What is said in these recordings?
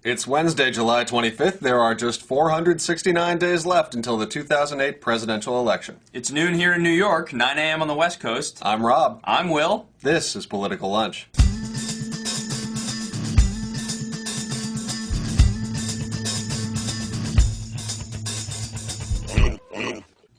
It's Wednesday, July 25th. There are just 469 days left until the 2008 presidential election. It's noon here in New York, 9 a.m. on the West Coast. I'm Rob. I'm Will. This is Political Lunch.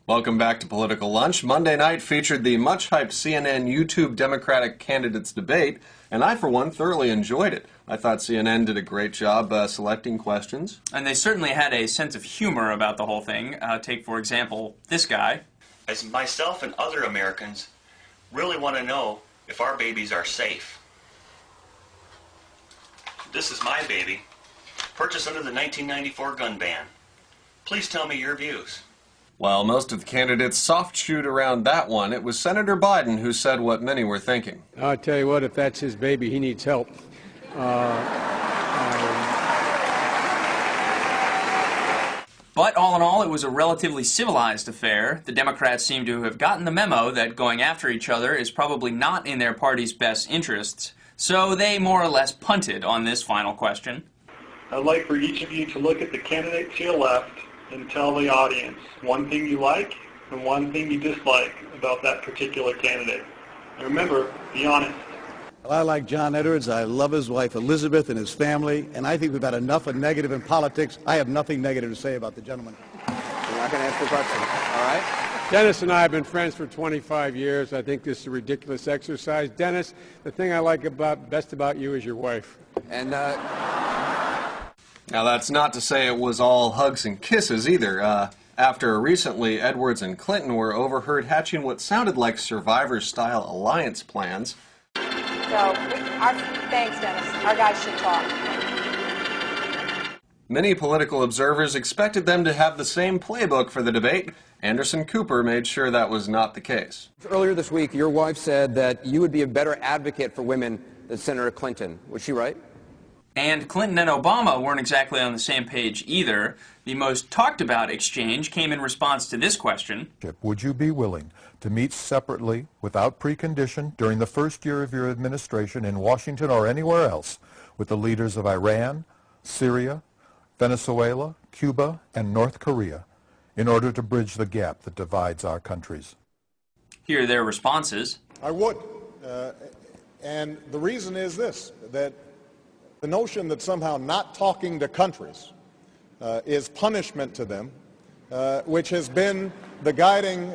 Welcome back to Political Lunch. Monday night featured the much-hyped CNN YouTube Democratic candidates debate, and I, for one, thoroughly enjoyed it. I thought CNN did a great job selecting questions. And they certainly had a sense of humor about the whole thing. Take, for example, this guy. As myself and other Americans really want to know if our babies are safe. This is my baby, purchased under the 1994 gun ban. Please tell me your views. While most of the candidates soft-shoed around that one, it was Senator Biden who said what many were thinking. I'll tell you what, if that's his baby, he needs help. But all in all, it was a relatively civilized affair. The Democrats seem to have gotten the memo that going after each other is probably not in their party's best interests, so they more or less punted on this final question. I'd like for each of you to look at the candidate to your left and tell the audience one thing you like and one thing you dislike about that particular candidate. And remember, be honest. Well, I like John Edwards. I love his wife Elizabeth and his family, and I think we've had enough of negative in politics. I have nothing negative to say about the gentleman. You're not going to answer the question, all right? Dennis and I have been friends for 25 years. I think this is a ridiculous exercise. Dennis, the thing I like best about you is your wife. And Now, that's not to say it was all hugs and kisses either. After recently, Edwards and Clinton were overheard hatching what sounded like Survivor-style alliance plans. Thanks, Dennis. Our guys should talk. Many political observers expected them to have the same playbook for the debate. Anderson Cooper made sure that was not the case. earlier this week, your wife said that you would be a better advocate for women than Senator Clinton. Was she right? And Clinton and Obama weren't exactly on the same page either. The most talked about exchange came in response to this question. Would you be willing to meet separately, without precondition, during the first year of your administration in Washington or anywhere else, with the leaders of Iran, Syria, Venezuela, Cuba, and North Korea, in order to bridge the gap that divides our countries? Here are their responses. I would. And the reason is this, that the notion that somehow not talking to countries is punishment to them, which has been the guiding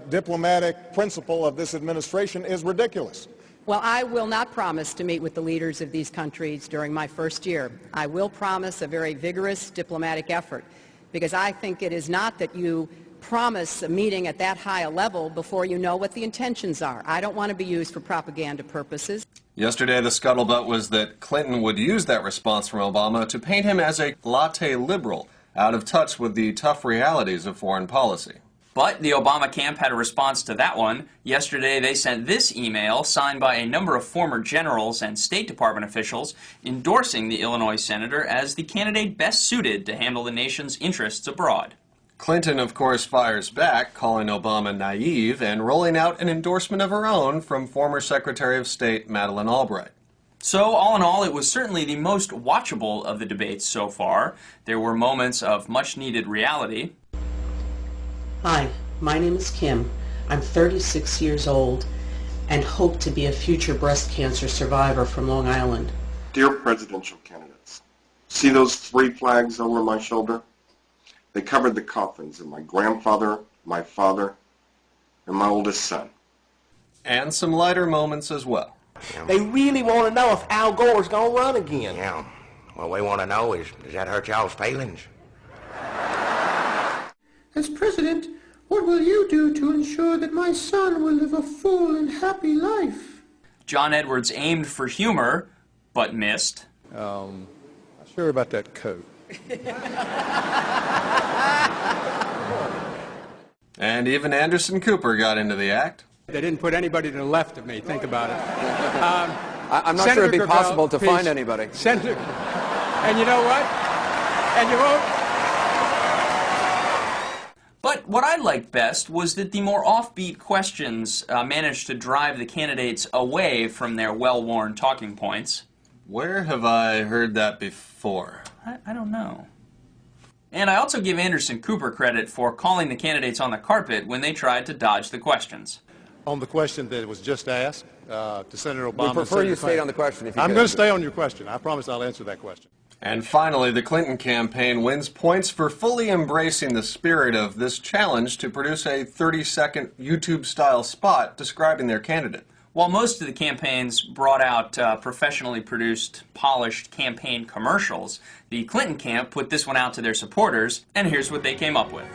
diplomatic principle of this administration, is ridiculous. Well, I will not promise to meet with the leaders of these countries during my first year. I will promise a very vigorous diplomatic effort, because I think it is not that you promise a meeting at that high a level before you know what the intentions are. I don't want to be used for propaganda purposes. Yesterday, the scuttlebutt was that Clinton would use that response from Obama to paint him as a latte liberal, out of touch with the tough realities of foreign policy. But the Obama camp had a response to that one. Yesterday, they sent this email signed by a number of former generals and State Department officials endorsing the Illinois senator as the candidate best suited to handle the nation's interests abroad. Clinton, of course, fires back, calling Obama naive and rolling out an endorsement of her own from former Secretary of State Madeleine Albright. So, all in all, it was certainly the most watchable of the debates so far. There were moments of much-needed reality. Hi, my name is Kim. I'm 36 years old and hope to be a future breast cancer survivor from Long Island. Dear presidential candidates, see those 3 flags over my shoulder? They covered the coffins of my grandfather, my father, and my oldest son. And some lighter moments as well. They really want to know if Al Gore's going to run again. Yeah. What we want to know is, does that hurt y'all's feelings? As president, what will you do to ensure that my son will live a full and happy life? John Edwards aimed for humor, but missed. Not sure about that coat. And even Anderson Cooper got into the act. They didn't put anybody to the left of me. Think about it. I'm not sure it'd be possible to find anybody. Senator, and you know what? And you won't. But what I liked best was that the more offbeat questions managed to drive the candidates away from their well-worn talking points. Where have I heard that before? I don't know. And I also give Anderson Cooper credit for calling the candidates on the carpet when they tried to dodge the questions. On the question that was just asked to Senator Obama. We prefer you stayed on the question if you I'm could. going to stay on your question. I promise I'll answer that question. And finally, the Clinton campaign wins points for fully embracing the spirit of this challenge to produce a 30-second YouTube-style spot describing their candidate. While most of the campaigns brought out professionally produced, polished campaign commercials, the Clinton camp put this one out to their supporters, and here's what they came up with.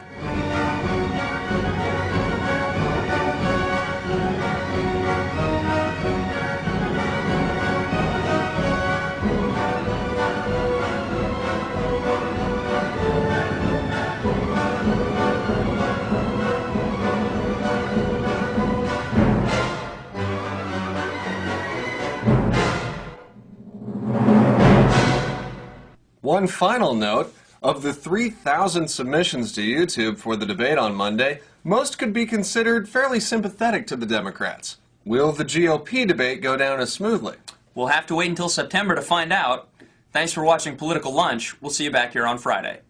One final note, of the 3,000 submissions to YouTube for the debate on Monday, most could be considered fairly sympathetic to the Democrats. Will the GOP debate go down as smoothly? We'll have to wait until September to find out. Thanks for watching Political Lunch. We'll see you back here on Friday.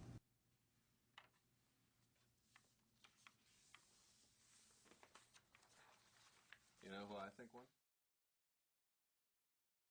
You know who I think won?